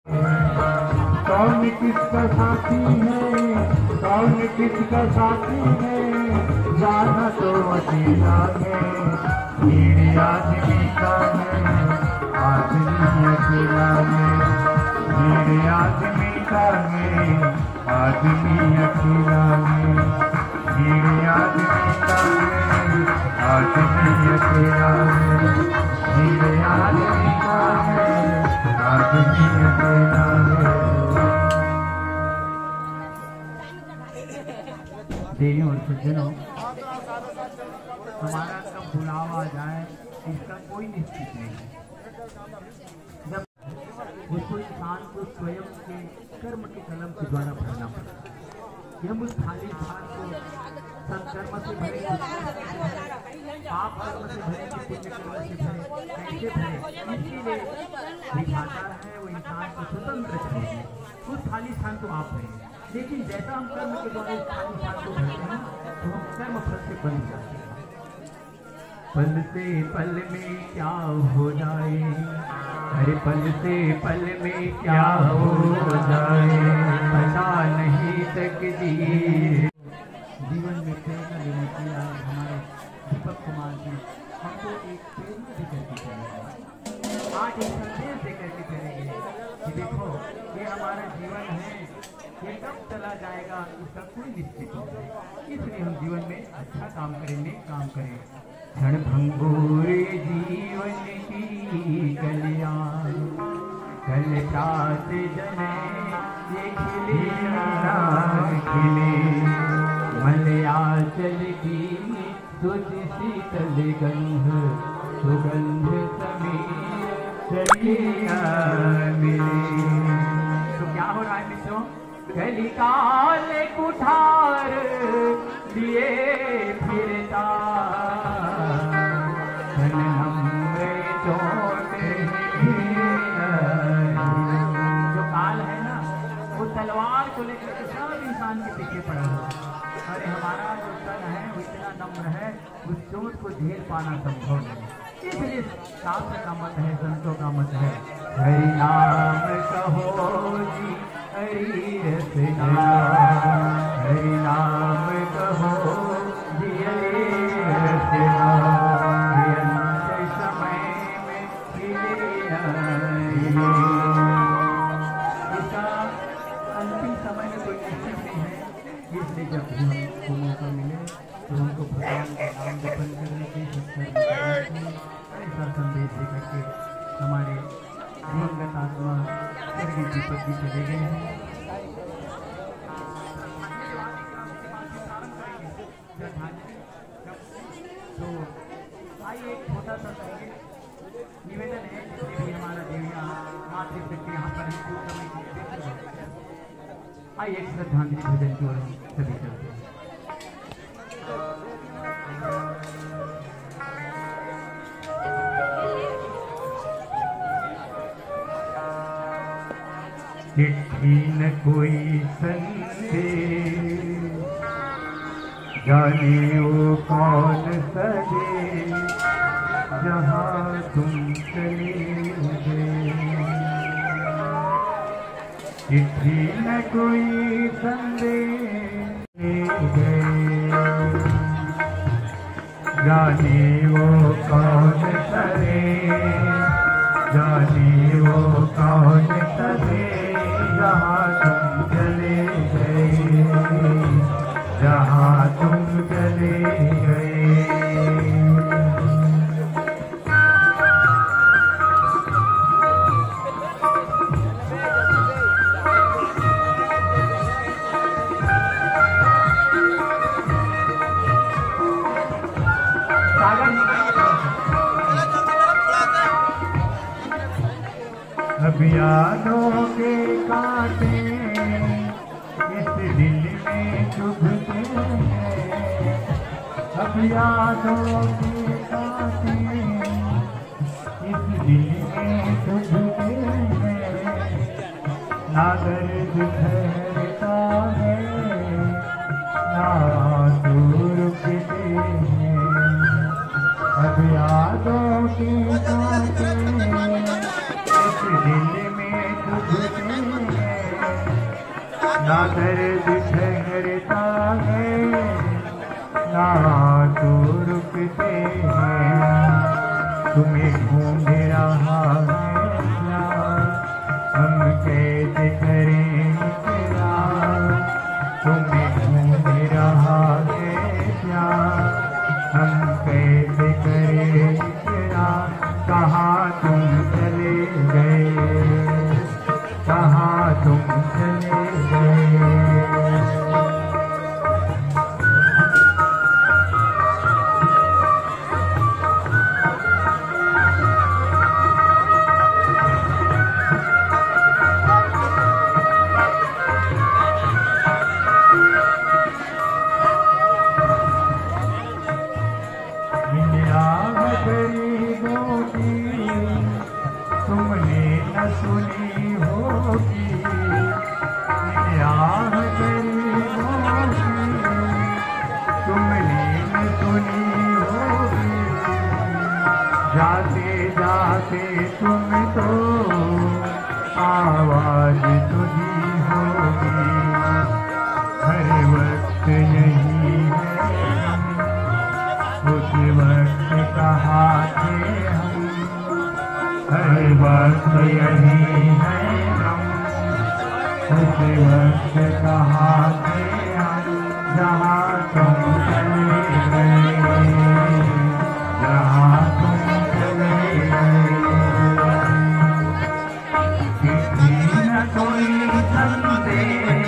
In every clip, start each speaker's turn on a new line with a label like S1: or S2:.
S1: कौन किसका साथी है, कौन किसका साथी है, जाना तो अकेला है। भीड़ आदमी का है, आदमी अकेला है। भीड़ आदमी का है, आदमी अकेला है। भीड़ आदमी का है, आदमी अकेला है। भीड़ आदमी का है, आदमी अकेला है। देवियों और सज्जनों, हमारा कब बुलावा जाए इसका कोई निश्चित नहीं है। जब उसको इंसान को स्वयं के कर्म के कलम के द्वारा भरना पड़ता है। हम उस खाली स्थान को सत्कर्म से भरे, पाप कर्म से भरे, पुण्य कर्म से भरे, कैसे भरे, इसीलिए दिखाता है वो इंसान को स्वतंत्र चाहिए। उस खाली स्थान को आप भरें, लेकिन जैसा हम कर्म के द्वारा इस खाली स्थान को भरते हैं तो हम कर्म फल से बन जाते हैं। पल से पल में क्या हो जाए, अरे पल से पल में क्या हो जाए, पता नहीं तकदीर। जीवन में प्रेरणा लेने के लिए हमारे दीपक कुमार जी हमको एक प्रेरणा देकर के चलेंगे, आज एक संदेश देकर के चलेंगे कि देखो ये हमारा जीवन है, ये कब चला जाएगा इसका कोई निश्चित नहीं। इसलिए हम जीवन में अच्छा काम करेंगे, काम करें। क्षण भंगुर जीवन की कलियां कल साथ जने, ये खिले खिले मलयाचल की तुझ शीतल गंध, सुगंध समीर चलिया मिले। तो क्या हो रहा है मित्रों, कलिकाल कुठार लिए फिरता, जो काल है ना वो तलवार को लेकर के सब इंसान के पीछे पड़ा हुआ। अरे हमारा जो तन है वो इतना नम्र है, उस चोट को झेल पाना संभव नहीं। इसलिए शास्त्र का मत है, संतों का मत है, हरि नाम कहो जी हरि रसना, हरि नाम कहो जी हरि रसना। समय में इसका अंतिम समय में कोई निश्चित नहीं है। इसलिए जब भी हमको मौका मिले तो हमको भगवान का नाम जपन करने की, ऐसा संदेश दे करके हमारे दिवंगत आत्मा स्वर्गीय दीपक जी चले गए हैं। तो आइए एक छोटा सा निवेदन है, जिससे भी हमारा देवियाँ मातृशक्ति यहाँ पर आइए एक श्रद्धांजलि भजन की ओर हम सभी चलते हैं। चिट्ठी न कोई संदेश, जाने वो कौन सजे, जहाँ तुम चले गए। चिट्ठी न कोई संदेश गए, जाने वो कौन सजे, जाने वो कौन सजे, जहाँ तुम चले गए, जहाँ तुम चले गए। अब यादों के कांटे इस दिल में चुभते हैं, अब यादों के कांटे इस दिल में चुभते हैं। ना दर्द ठहरता है, ना आंसू रुकते हैं, अब यादों के कांटे दिल में तुझे
S2: ना दर्द ठहरता है ना तो रुकते हैं। तुम्हें ढूंढ रहा है प्यार, हम कैसे करें इकरार। तुम्हें ढूंढ रहा है प्यार, हम कैसे करें इकरार। कहाँ तुम चले गए, कहाँ तुम चले गए। तुमने न सुनी होगी आह गरीबों की, तुमने न सुनी होगी। जाते जाते तुम तो आवाज सुनी होगी। हर वक्त यही है उस वक्त कहाँ थे हम, हर वक्त यही है हम उस वक्त कहाँ थे हम। जहाँ तुम चले गए, जहाँ तुम चले गए। किसी न कोई संदेश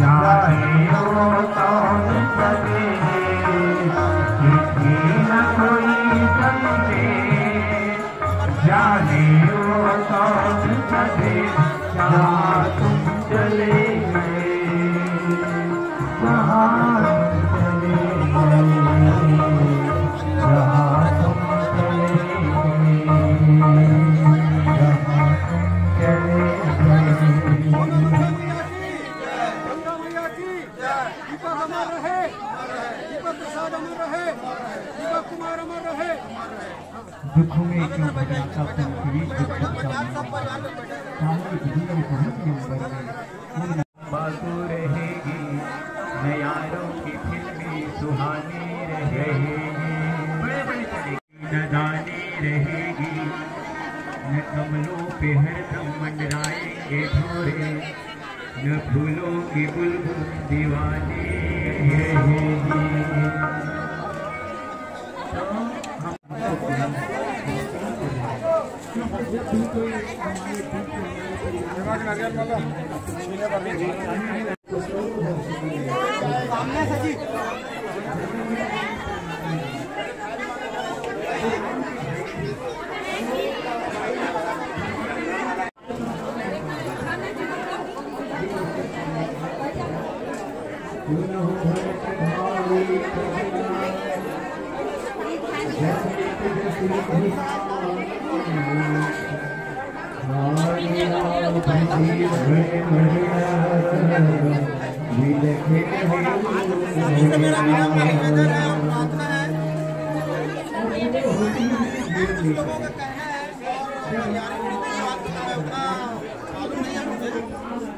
S2: जाए वो कौन चले, किसी न कोई संदेश जाने वो कौन चले। जहाँ तुम चले गए, जहाँ तुम चले गए, जहाँ तुम चले गए, जहाँ तुम चले गए। दुख में क्यों भटकता तुम कभी बातों रहेगी न यारों की फिल्मी सुहानी रहेगी, न दानी रहेगी न कमलों पे हरदम मंडराएंगे भोरे, न फूलों की बुलबुल दीवानी रहेगी।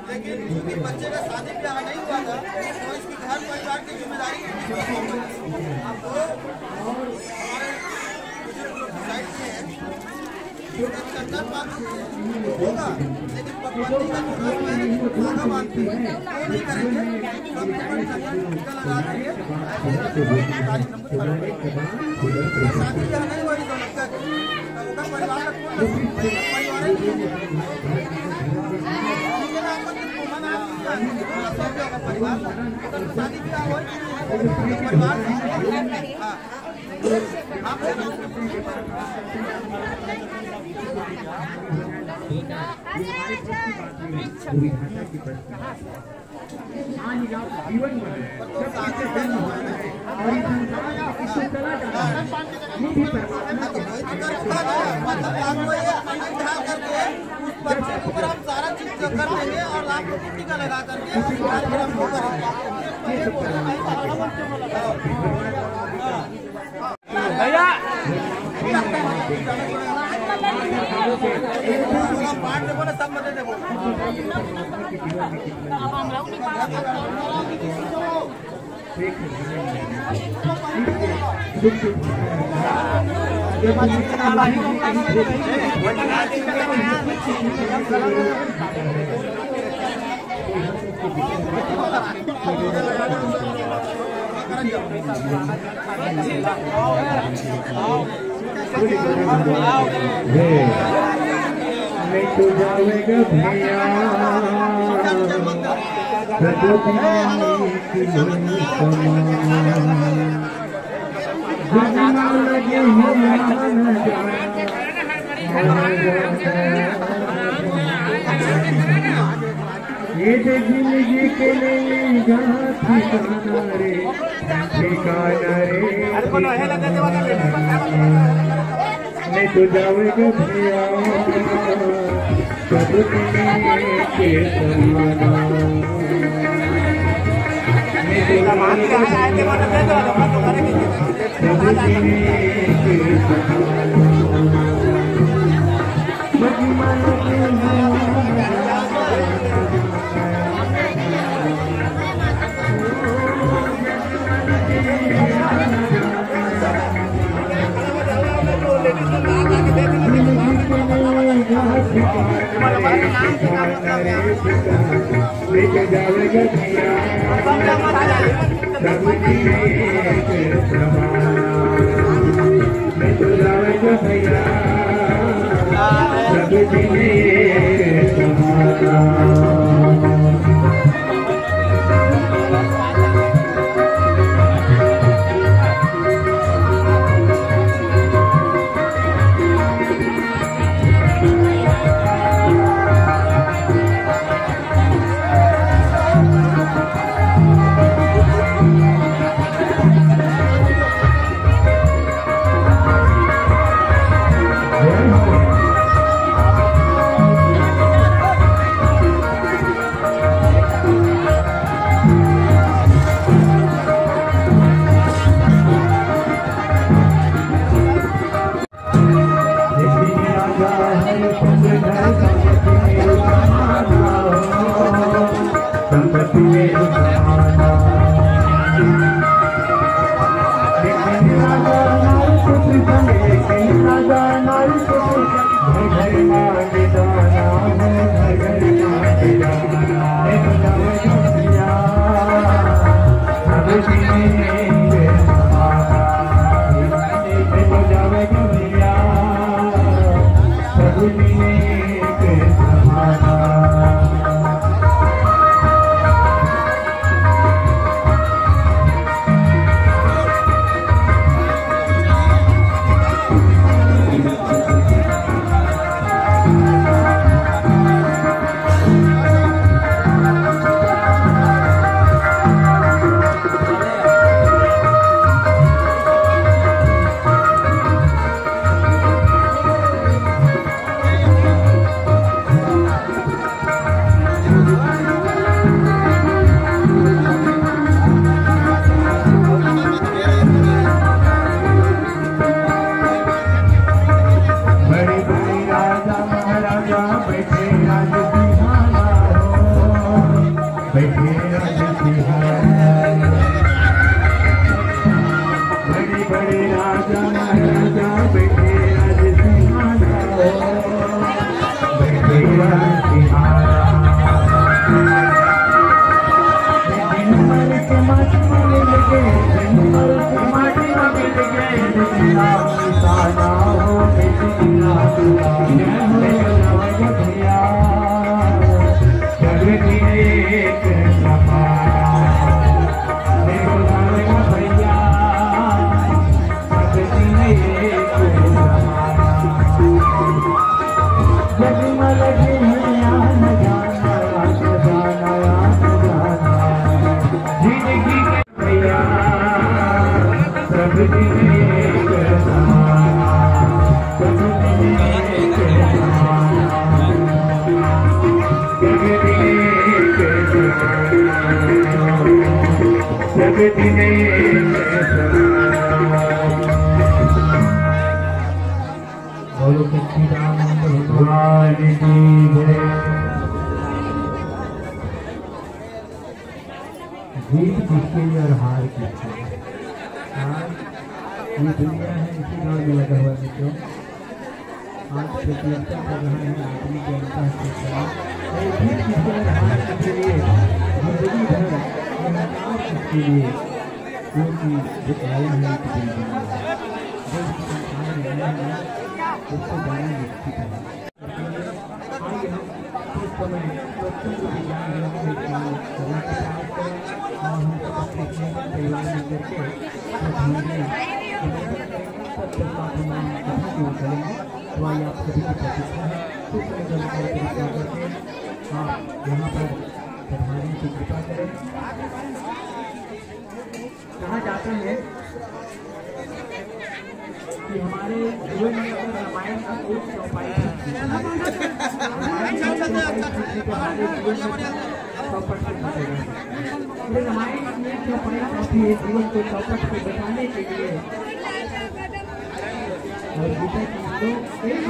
S3: लेकिन क्योंकि बच्चे का शादी ब्याह नहीं हुआ था तो इसकी घर परिवार की जिम्मेदारी होगा, लेकिन पकवानी का जो रस्म है धागा बांधते हैं वो नहीं करेंगे। शादी ब्याह नहीं हुआ इस दौलत का परिवार शादी ब्याह हो परिवार
S1: जीवन में
S3: बच्चे के ऊपर हम सारा चीज कर देंगे और आपको टीका लगा करके भैया पार्ट देखो ना, सब मदद देखो।
S2: मैं तो जाएगा भैया ये जिंदगी के लिए ठिकाना रे मैं तो जाऊंगा भैया सब के समाना लेके जाएगा भैया सब मैं तो जाएगा भैया सब बोलो सच्ची राम
S1: जीत किसके लिए और हार किसके लिए। हार ये दुनिया है, इसी दौड़ में लगा हुआ मित्रों। आज प्रतियोगिता कर रहा है आदमी के अंतर से जीत किसके लिए हार किसके लिए, जिंदगी भर मेहनत किसके लिए, क्योंकि जो आया है एक दिन जाना है, जो संसार में आया है उसको जाना निश्चित है। आइए हम कुछ समय बच्चों को भी जान रहे हैं कि करना प्रयास करें और हम सब अपने परिवार में करके सब साथ हम कथा की ओर चलेंगे। तो आइए आप सभी की प्रतीक्षा है कुछ समय करके आप यहाँ पर प्रधानी की कृपा करें। कहा जाता है कि हमारे जीवन में अगर रामायण का एक चौपाई तो हमारे जीवन में 100% बचेगा। रामायण की एक चौपाई काफी है जीवन को चौपट से बचाने के लिए। और गीता की एक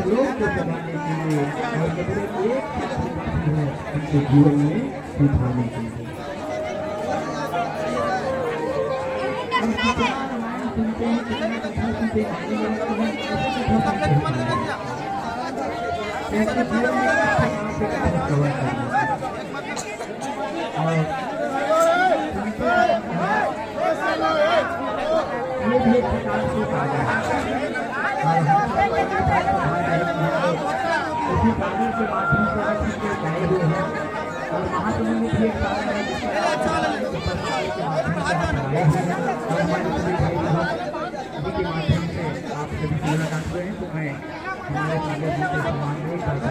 S1: लोग को जगाने के लिए और केवल एक है उनके जीवन में सुधारने के लिए। सुनते हैं कितने कथा सुनते हैं ऐसे जीवन में और ये भी एक प्रकार से साझा है उसी गाने के माध्यम से हम सीखे गए हुए हैं। और महात्मा ने भी एक गाना है जिसके माध्यम से आप सभी मुलाकात हुए हैं। तो मैं हमारे सामने सम्मान नहीं करता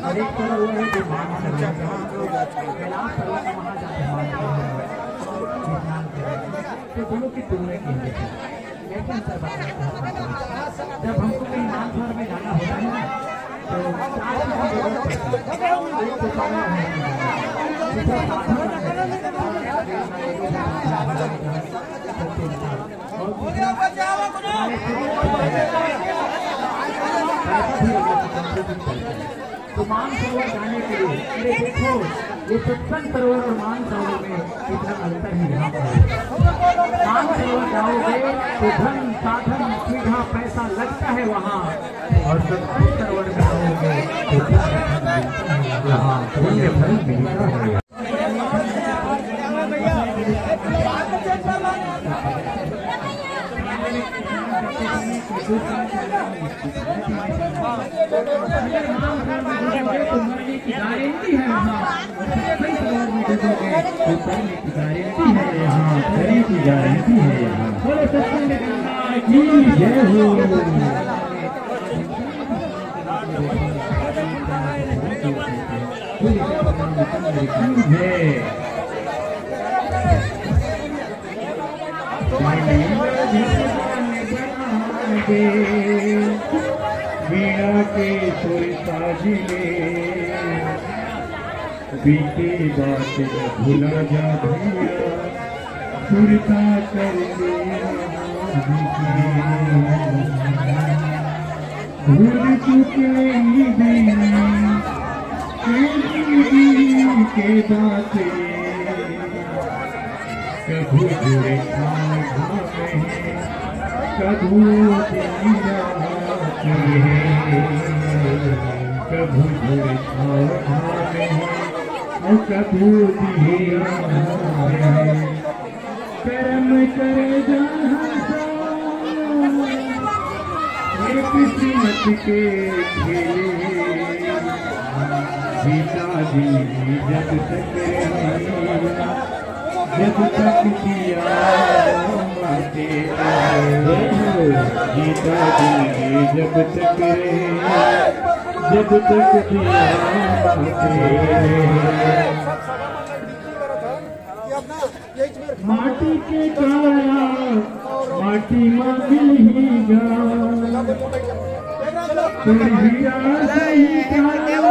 S1: और एक सरोवर है जो मान सरोवर कैलाश सरोवर में वहाँ जाते हैं स्नान करें। तो दोनों की तुलना की लेकिन अंतर बताना जब हमको कहीं मानसरोवर में जाना होता है ना तो तो मानसरोवर जाने के लिए अरे देखो ये सत्संग सरोवर और मानसरोवर में कितना अंतर है। यहाँ पर मानसरोवर जाओगे तो धन साधन सुविधा पैसा लगता है वहाँ, और सत्संग सरोवर में जाओगे तो यहाँ पुण्य फल मिलता है। गारंटी है यहाँ की गारंटी है यहाँ। बोले सत्संग की जय हो।
S2: वीणा के सुर साजिले बीते बात भूला जा भैया सुरता कर भूल चुके के बातें कभू जुड़े कभू कभू जुड़े कभू कर्म करे किस्मत के खेले गीता दी जब तक दिया माते गीता दी जब तक दिया माटी के काया माटी मांगी ही गा तुझी आस